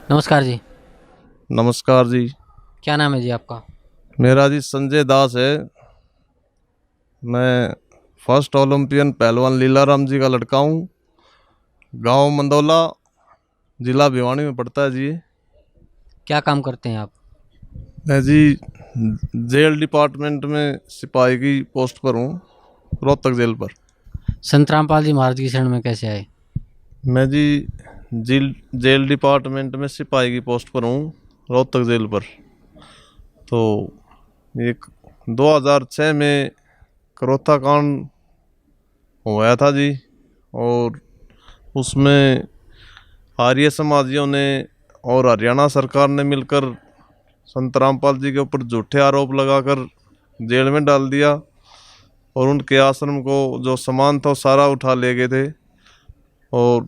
नमस्कार जी। नमस्कार जी। क्या नाम है जी आपका? मेरा जी संजय दास है। मैं फर्स्ट ओलंपियन पहलवान लीलाराम जी का लड़का हूँ। गांव मंदोला, जिला भिवानी में पड़ता है जी। क्या काम करते हैं आप? मैं जी जेल डिपार्टमेंट में सिपाही की पोस्ट पर हूँ, रोहतक जेल पर। संत रामपाल जी महाराज की शरण में कैसे आए? मैं जी जेल जेल डिपार्टमेंट में सिपाही की पोस्ट पर हूँ, रोहतक जेल पर। तो एक 2006 में करोथा कांड हुआ था जी। और उसमें आर्य समाजियों ने और हरियाणा सरकार ने मिलकर संत रामपाल जी के ऊपर झूठे आरोप लगाकर जेल में डाल दिया। और उनके आश्रम को जो सामान था वो सारा उठा ले गए थे। और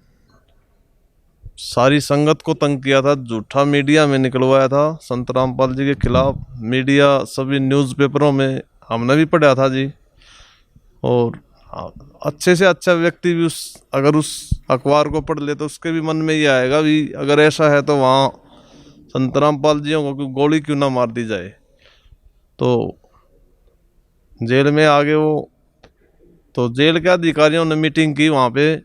सारी संगत को तंग किया था, झूठा मीडिया में निकलवाया था संत रामपाल जी के खिलाफ। मीडिया सभी न्यूज़पेपरों में हमने भी पढ़ा था जी। और अच्छे से अच्छा व्यक्ति भी अगर उस अखबार को पढ़ ले तो उसके भी मन में ये आएगा भी अगर ऐसा है तो वहाँ संत रामपाल जियों को गोली क्यों ना मार दी जाए। तो जेल में आ गए वो। तो जेल के अधिकारियों ने मीटिंग की वहाँ पे।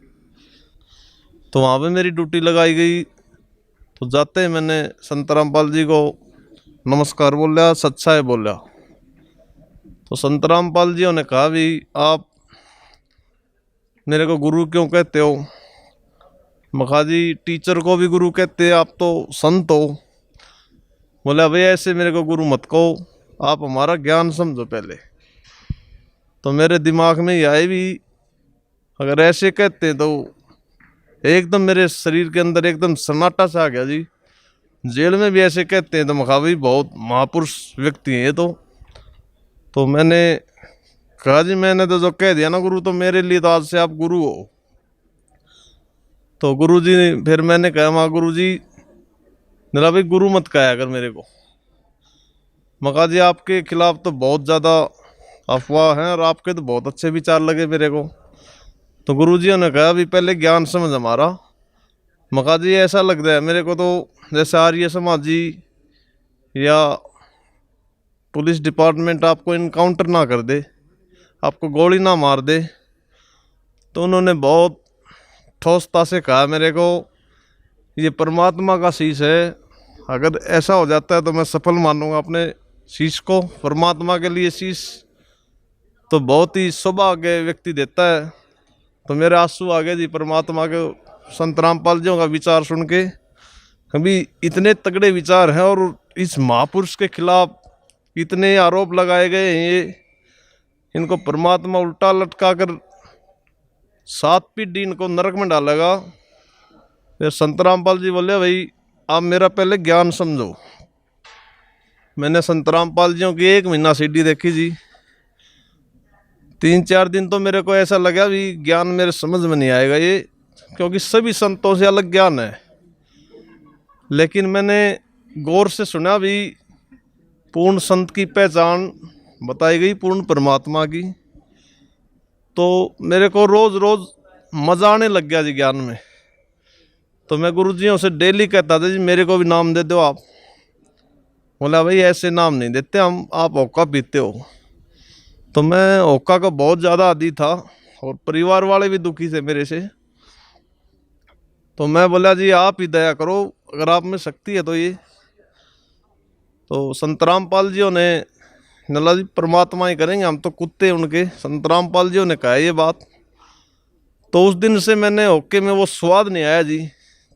तो वहाँ पे मेरी ड्यूटी लगाई गई। तो जाते ही मैंने संत रामपाल जी को नमस्कार बोला, सच्चाई बोला। तो संत रामपाल जी ने कहा भी आप मेरे को गुरु क्यों कहते हो? मखा जी टीचर को भी गुरु कहते हैं, आप तो संत हो। बोला भाई ऐसे मेरे को गुरु मत कहो, आप हमारा ज्ञान समझो पहले। तो मेरे दिमाग में ये आए भी अगर ऐसे कहते हैं तो एकदम मेरे शरीर के अंदर एकदम सन्नाटा सा आ गया जी। जेल में भी ऐसे कहते हैं तो मखा भाई बहुत महापुरुष व्यक्ति हैं ये तो मैंने कहा जी मैंने तो जो कह दिया ना गुरु, तो मेरे लिए तो आज से आप गुरु हो। तो गुरु जी फिर मैंने कहा माँ गुरु जी मेरा भाई गुरु मत कहा अगर मेरे को। मका जी आपके खिलाफ तो बहुत ज़्यादा अफवाह हैं और आपके तो बहुत अच्छे विचार लगे मेरे को। तो गुरुजियों ने कहा भी पहले ज्ञान समझ हमारा। मका जी ऐसा लग रहा है मेरे को तो जैसे आर्य समाजी या पुलिस डिपार्टमेंट आपको इनकाउंटर ना कर दे, आपको गोली ना मार दे। तो उन्होंने बहुत ठोसता से कहा मेरे को ये परमात्मा का शीश है, अगर ऐसा हो जाता है तो मैं सफल मानूंगा अपने शीश को। परमात्मा के लिए शीश तो बहुत ही सौभाग्य व्यक्ति देता है। तो मेरे आंसू आ गए जी परमात्मा के संत रामपाल जी का विचार सुन के। कभी इतने तगड़े विचार हैं और इस महापुरुष के खिलाफ इतने आरोप लगाए गए हैं, ये इनको परमात्मा उल्टा लटका कर 7 पीढ़ी इनको नरक में डालेगा। फिर संत रामपाल जी बोले भाई आप मेरा पहले ज्ञान समझो। मैंने संत रामपाल जी की 1 महीना सीडी देखी जी। 3-4 दिन तो मेरे को ऐसा लगा भी ज्ञान मेरे समझ में नहीं आएगा ये, क्योंकि सभी संतों से अलग ज्ञान है। लेकिन मैंने गौर से सुना भी पूर्ण संत की पहचान बताई गई पूर्ण परमात्मा की। तो मेरे को रोज रोज मजा आने लग गया जी ज्ञान में। तो मैं गुरुजियों से डेली कहता था जी मेरे को भी नाम दे दो आप। बोला भाई ऐसे नाम नहीं देते हम, आप होक्का पीते हो। तो मैं होक्का का बहुत ज़्यादा आदी था और परिवार वाले भी दुखी थे मेरे से। तो मैं बोला जी आप ही दया करो, अगर आप में शक्ति है तो ये। तो संत रामपाल जी ने नला जी परमात्मा ही करेंगे, हम तो कुत्ते उनके। संत रामपाल जी ने कहा ये बात। तो उस दिन से मैंने होक्के में वो स्वाद नहीं आया जी।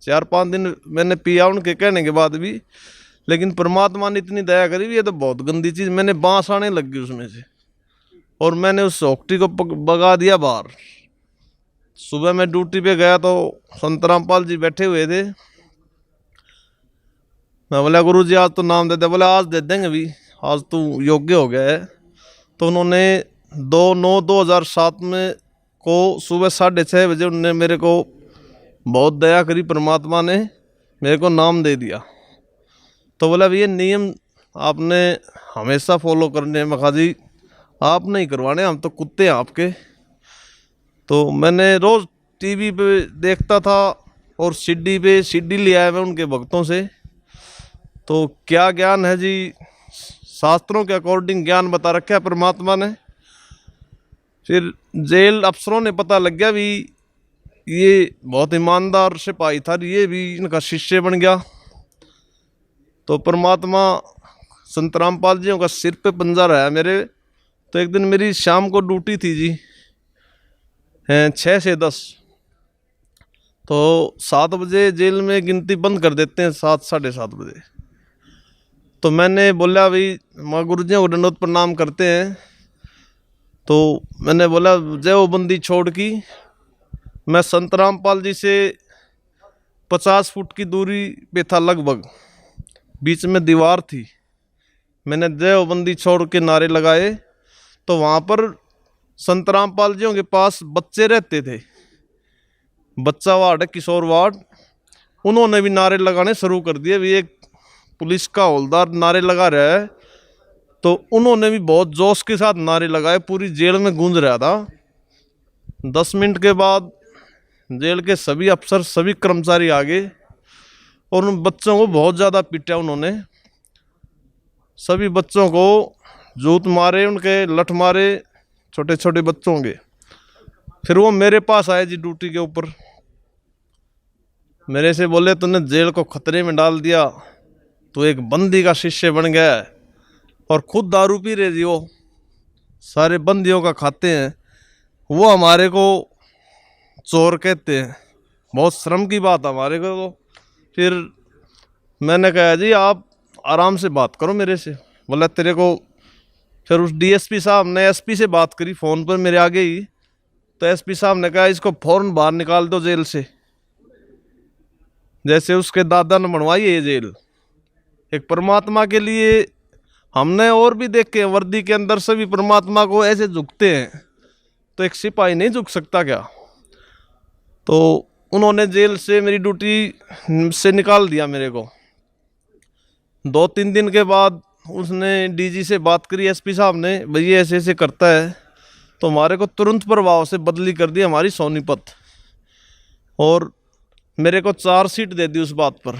4-5 दिन मैंने पिया उनके कहने के बाद भी, लेकिन परमात्मा ने इतनी दया करी भी ये तो बहुत गंदी चीज़, मैंने बांस आने लग गई उसमें से। और मैंने उस होक्टी को भगा दिया बाहर। सुबह मैं ड्यूटी पे गया तो संत रामपाल जी बैठे हुए थे। मैं बोला गुरु जी आज तो नाम दे दे। बोला आज दे देंगे भी, आज तू योग्य हो गया है। तो उन्होंने 2/9/2007 में को सुबह 6:30 बजे उन्होंने मेरे को बहुत दया करी, परमात्मा ने मेरे को नाम दे दिया। तो बोला भैया नियम आपने हमेशा फॉलो करने हैं। मखा जी आप नहीं करवाने, हम तो कुत्ते हैं आपके। तो मैंने रोज़ टीवी पे देखता था और सीढ़ी पे सीढ़ी लिया है मैं उनके भक्तों से। तो क्या ज्ञान है जी, शास्त्रों के अकॉर्डिंग ज्ञान बता रखा है परमात्मा ने। फिर जेल अफसरों ने पता लग गया भी ये बहुत ईमानदार सिपाही था, ये भी इनका शिष्य बन गया। तो परमात्मा संत रामपाल जी का सिर पे पंजा रहा है मेरे। तो एक दिन मेरी शाम को ड्यूटी थी जी, 6 से 10। तो 7 बजे जेल में गिनती बंद कर देते हैं, 7 साढ़े 7 बजे। तो मैंने बोला भाई माँ गुरु जी को दंडवत प्रणाम करते हैं। तो मैंने बोला जय वो बंदी छोड़ की, मैं संत रामपाल जी से 50 फुट की दूरी पे था लगभग, बीच में दीवार थी। मैंने जय वो बंदी छोड़ के नारे लगाए। तो वहाँ पर संत रामपाल जी के पास बच्चे रहते थे, बच्चा वार्ड है, किशोर वार्ड। उन्होंने भी नारे लगाने शुरू कर दिए। भी एक पुलिस का हवलदार नारे लगा रहा है, तो उन्होंने भी बहुत जोश के साथ नारे लगाए, पूरी जेल में गूंज रहा था। 10 मिनट के बाद जेल के सभी अफसर सभी कर्मचारी आ गए और उन बच्चों को बहुत ज़्यादा पीटा उन्होंने। सभी बच्चों को जूत मारे, उनके लठ मारे, छोटे छोटे बच्चों के। फिर वो मेरे पास आए जी ड्यूटी के ऊपर, मेरे से बोले तूने जेल को खतरे में डाल दिया, तो एक बंदी का शिष्य बन गया है और खुद दारू पी रहे जी, वो सारे बंदियों का खाते हैं, वो हमारे को चोर कहते हैं। बहुत शर्म की बात हमारे को। तो फिर मैंने कहा जी आप आराम से बात करो मेरे से। बोला तेरे को। फिर उस डीएसपी साहब ने एसपी से बात करी फ़ोन पर मेरे आगे ही। तो एसपी साहब ने कहा इसको फौरन बाहर निकाल दो जेल से, जैसे उसके दादा ने बनवाई है ये जेल। एक परमात्मा के लिए हमने और भी देखे हैं, वर्दी के अंदर सभी परमात्मा को ऐसे झुकते हैं, तो एक सिपाही नहीं झुक सकता क्या? तो उन्होंने जेल से मेरी ड्यूटी से निकाल दिया मेरे को। 2-3 दिन के बाद उसने डीजी से बात करी, एसपी साहब ने, भैया ऐसे ऐसे करता है। तो हमारे को तुरंत प्रभाव से बदली कर दी हमारी सोनीपत, और मेरे को 4 सीट दे दी उस बात पर।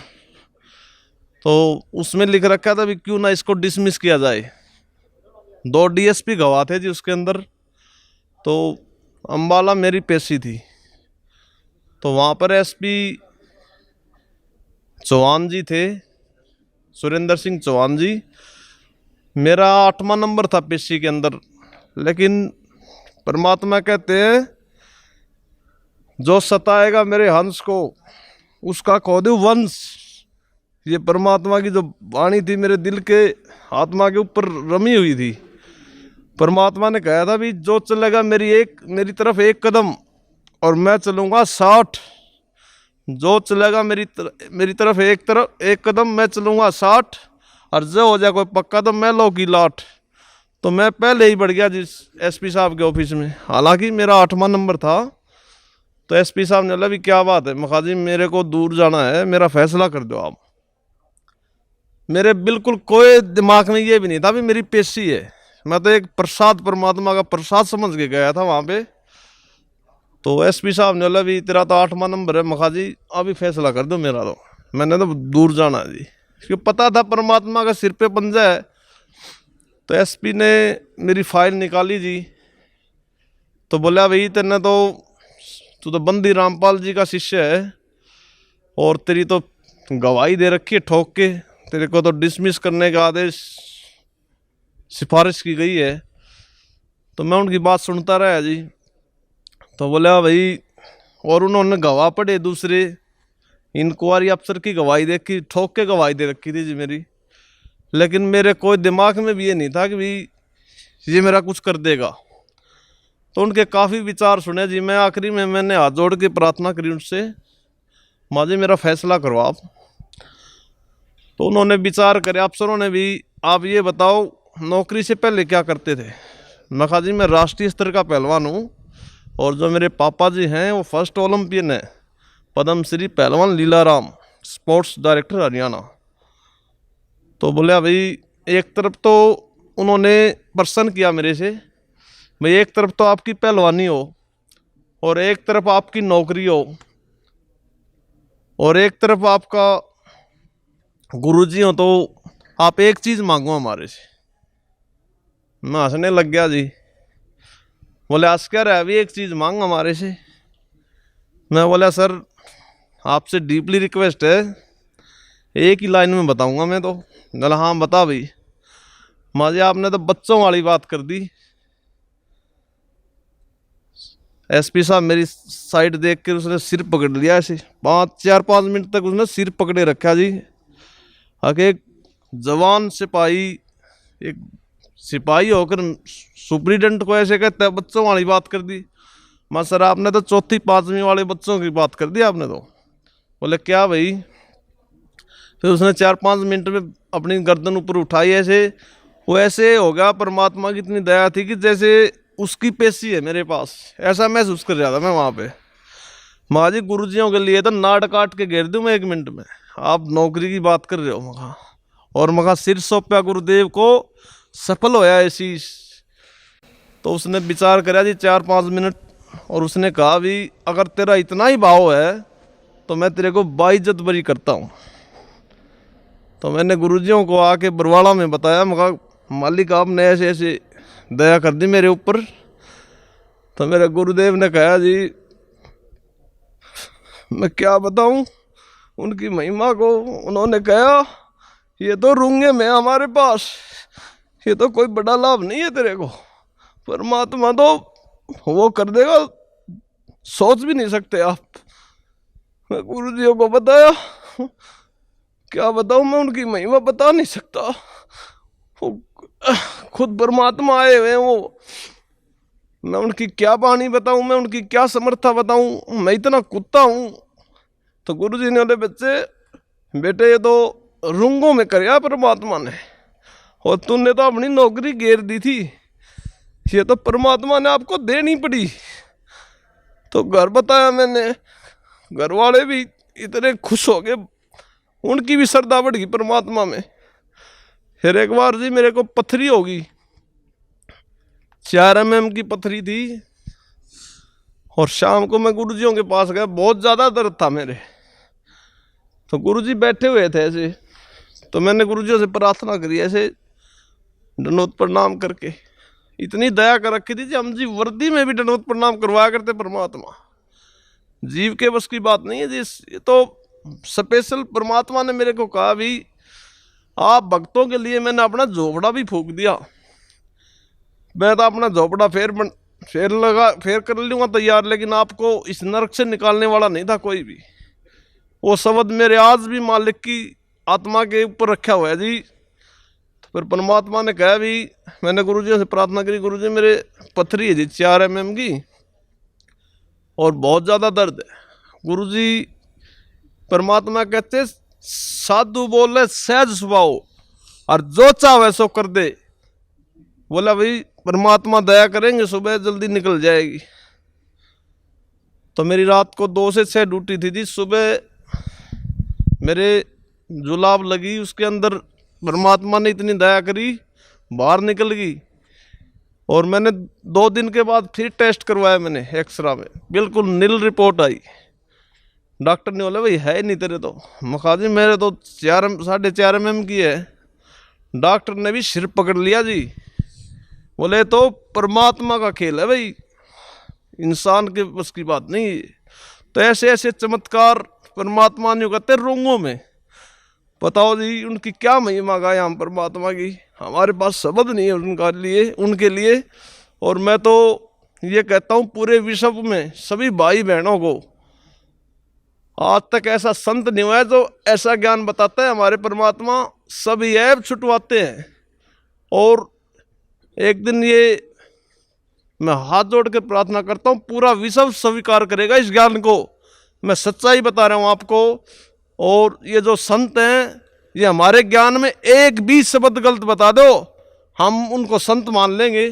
तो उसमें लिख रखा था भी क्यों ना इसको डिसमिस किया जाए। 2 डीएसपी गवाह थे जी उसके अंदर। तो अम्बाला मेरी पेशी थी। तो वहाँ पर एसपी चौहान जी थे, सुरेंद्र सिंह चौहान जी। मेरा 8वां नंबर था पेशी के अंदर। लेकिन परमात्मा कहते हैं जो सताएगा मेरे हंस को उसका खो दे वंश। ये परमात्मा की जो वाणी थी मेरे दिल के आत्मा के ऊपर रमी हुई थी। परमात्मा ने कहा था भी जो चलेगा मेरी तरफ 1 कदम और मैं चलूँगा 60। जो चलेगा मेरी तरफ एक कदम मैं चलूँगा 60, और जो हो जाए कोई पक्का तो मैं लो की लाट। तो मैं पहले ही बढ़ गया जिस एसपी साहब के ऑफिस में, हालांकि मेरा 8वां नंबर था। तो एसपी साहब ने बोला भी क्या बात है मखा जी, मेरे को दूर जाना है, मेरा फैसला कर दो आप। मेरे बिल्कुल कोई दिमाग में ये भी नहीं था भी मेरी पेशी है। मैं तो एक प्रसाद, परमात्मा का प्रसाद समझ के गया था वहाँ पे। तो एसपी साहब ने बोला भी तेरा तो 8वां नंबर है मखा जी, अभी फैसला कर दो मेरा। तो मैंने तो दूर जाना है जी, क्योंकि पता था परमात्मा का सिर पे पंजा है। तो एसपी ने मेरी फाइल निकाली जी। तो बोला भाई तू तो बंदी रामपाल जी का शिष्य है और तेरी तो गवाही दे रखी है ठोक के, तेरे को तो डिसमिस करने का आदेश सिफारिश की गई है। तो मैं उनकी बात सुनता रहा जी। तो बोला भाई, और उन्होंने गवाह पढ़े दूसरे, इंक्वायरी अफसर की गवाही देखी, ठोक के गवाही दे रखी थी जी मेरी। लेकिन मेरे कोई दिमाग में भी ये नहीं था कि भाई ये मेरा कुछ कर देगा। तो उनके काफ़ी विचार सुने जी। मैं आखिरी में मैंने हाथ जोड़ के प्रार्थना करी उनसे, माँ जी मेरा फैसला करो आप। तो उन्होंने विचार करे, अफसरों ने भी, आप ये बताओ नौकरी से पहले क्या करते थे? मैं कहा जी मैं राष्ट्रीय स्तर का पहलवान हूँ, और जो मेरे पापा जी हैं वो फर्स्ट ओलंपियन है, पद्मश्री पहलवान लीलाराम, स्पोर्ट्स डायरेक्टर हरियाणा। तो बोले भाई एक तरफ तो उन्होंने प्रश्न किया मेरे से, भाई एक तरफ तो आपकी पहलवानी हो और एक तरफ आपकी नौकरी हो, और एक तरफ आपका गुरुजी हो तो आप एक चीज मांगो हमारे से। मैं हंसने लग गया जी। बोले अस्कर है, अभी एक चीज मांग हमारे से। मैं बोला सर आपसे डीपली रिक्वेस्ट है, एक ही लाइन में बताऊंगा मैं तो। बोला हाँ बता भाई। माँ जी आपने तो बच्चों वाली बात कर दी। एसपी साहब मेरी साइड देख कर उसने सिर पकड़ लिया ऐसे, 4-5 मिनट तक उसने सिर पकड़े रखा जी। आगे एक जवान सिपाही, एक सिपाही होकर सुप्रीडेंट को ऐसे कहता है बच्चों वाली बात कर दी। मां सर आपने तो 4वीं-5वीं वाले बच्चों की बात कर दी आपने तो। बोले क्या भाई। फिर उसने 4-5 मिनट में अपनी गर्दन ऊपर उठाई ऐसे, वो ऐसे हो गया परमात्मा की इतनी दया थी कि जैसे उसकी पेशी है मेरे पास, ऐसा महसूस कर रहा था मैं वहां पे। माँ जी गुरुजियों के लिए तो नाड़ काट के घेर दूं मैं 1 मिनट में, आप नौकरी की बात कर रहे हो मगा। और मगा सिर सौंपया गुरुदेव को, सफल होया ऐसी। तो उसने विचार करा जी 4-5 मिनट, और उसने कहा भी अगर तेरा इतना ही भाव है तो मैं तेरे को बाइज्जत बरी करता हूँ। तो मैंने गुरुजियों को आके बरवाड़ा में बताया, मगा मालिक आपने ऐसे ऐसे दया कर दी मेरे ऊपर। तो मेरे गुरुदेव ने कहा जी मैं क्या बताऊं उनकी महिमा को। उन्होंने कहा ये तो रूंगे में हमारे पास, ये तो कोई बड़ा लाभ नहीं है तेरे को, परमात्मा तो वो कर देगा, सोच भी नहीं सकते आप। मैं गुरुजियों को बताया, क्या बताऊं मैं उनकी महिमा बता नहीं सकता। वो खुद परमात्मा आए हुए हैं वो, मैं उनकी क्या बाणी बताऊं, मैं उनकी क्या समर्था बताऊं, मैं इतना कुत्ता हूं। तो गुरुजी ने बोले बच्चे बेटे ये तो रुंगों में करया परमात्मा ने, और तूने तो अपनी नौकरी घेर दी थी, ये तो परमात्मा ने आपको देनी पड़ी। तो घर बताया मैंने, घर वाले भी इतने खुश हो गए, उनकी भी श्रद्धा बढ़ गई परमात्मा में। फिर एक बार जी मेरे को पथरी होगी, 4 mm की पथरी थी, और शाम को मैं गुरुजियों के पास गया, बहुत ज्यादा दर्द था मेरे। तो गुरुजी बैठे हुए थे ऐसे, तो मैंने गुरुजियों से प्रार्थना करी ऐसे दंडोत प्रणाम करके। इतनी दया कर रखी थी जी, हम जी वर्दी में भी दंडोत प्रणाम करवाया करते परमात्मा। जीव के बस की बात नहीं है जी, ये तो स्पेशल परमात्मा ने मेरे को कहा भी आप भक्तों के लिए मैंने अपना झोपड़ा भी फूंक दिया। मैं तो अपना झोपड़ा फेर कर लूंगा तैयार, लेकिन आपको इस नरक से निकालने वाला नहीं था कोई भी। वो शब्द मेरे आज भी मालिक की आत्मा के ऊपर रखा हुआ है जी। तो फिर परमात्मा ने कहा भी, मैंने गुरुजी से प्रार्थना करी, गुरुजी मेरे पथरी है जी 4 mm की, और बहुत ज़्यादा दर्द है। गुरुजी परमात्मा कहते साधु बोले सहज स्वभाव, और जो चाहे सो कर दे। बोला भाई परमात्मा दया करेंगे, सुबह जल्दी निकल जाएगी। तो मेरी रात को 2 से 6 ड्यूटी थी जी। सुबह मेरे जुलाब लगी, उसके अंदर परमात्मा ने इतनी दया करी, बाहर निकल गई। और मैंने 2 दिन के बाद फिर टेस्ट करवाया मैंने एक्सरा में, बिल्कुल नील रिपोर्ट आई। डॉक्टर ने बोला भाई है नहीं तेरे तो। मखाजी मेरे तो 4.5 mm की है। डॉक्टर ने भी सिर पकड़ लिया जी, बोले तो परमात्मा का खेल है भाई, इंसान के बस की बात नहीं है। तो ऐसे ऐसे चमत्कार परमात्मा ने करते रोंगों में। बताओ जी उनकी क्या महिमा गाए हम परमात्मा की, हमारे पास शब्द नहीं है उनके लिए। और मैं तो ये कहता हूँ पूरे विश्व में सभी भाई बहनों को, आज तक ऐसा संत नहीं हुआ है जो ऐसा ज्ञान बताता है। हमारे परमात्मा सभी ऐब छुटवाते हैं। और एक दिन ये मैं हाथ जोड़ कर प्रार्थना करता हूँ, पूरा विश्व स्वीकार करेगा इस ज्ञान को। मैं सच्चाई बता रहा हूँ आपको। और ये जो संत हैं, ये हमारे ज्ञान में एक भी शब्द गलत बता दो, हम उनको संत मान लेंगे।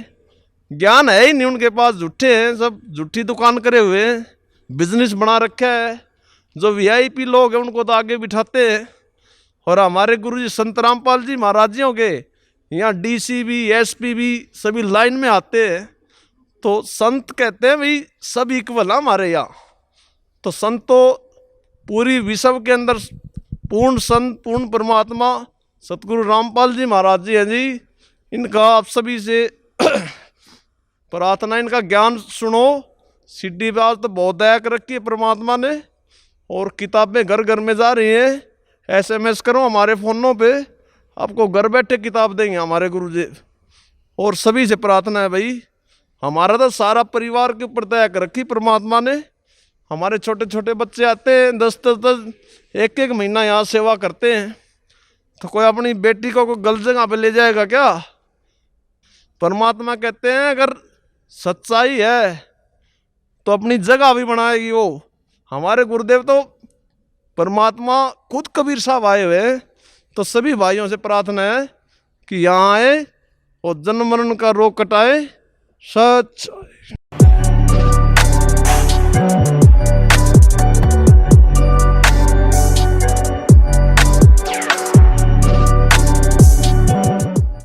ज्ञान है ही नहीं उनके पास, झूठे हैं, सब झूठी दुकान करे हुए हैं, बिजनेस बना रखा है। जो वीआईपी लोग हैं उनको तो आगे बिठाते हैं। और हमारे गुरुजी संत रामपाल जी महाराजियों के यहाँ डीसीबी एसपी सभी लाइन में आते हैं। तो संत कहते हैं भाई सब इक्वल है हमारे यहाँ। तो संत तो पूरी विश्व के अंदर पूर्ण संत पूर्ण परमात्मा सतगुरु रामपाल जी महाराज जी हैं जी। इनका आप सभी से प्रार्थना, इनका ज्ञान सुनो। सीडी पे आज तो बहुत दया कर रखी है परमात्मा ने, और किताबें घर घर में जा रही हैं। SMS करो हमारे फ़ोनों पे, आपको घर बैठे किताब देंगे हमारे गुरुजी। और सभी से प्रार्थना है भाई, हमारा तो सारा परिवार के ऊपर दया कर रखी परमात्मा ने। हमारे छोटे छोटे बच्चे आते हैं 10 एक एक महीना यहाँ सेवा करते हैं, तो कोई अपनी बेटी को कोई गलत जगह पे ले जाएगा क्या? परमात्मा कहते हैं अगर सच्चाई है तो अपनी जगह भी बनाएगी वो। हमारे गुरुदेव तो परमात्मा खुद कबीर साहब आए हुए हैं, तो सभी भाइयों से प्रार्थना है कि यहाँ आए और जन्म मरण का रोग कटाए। सच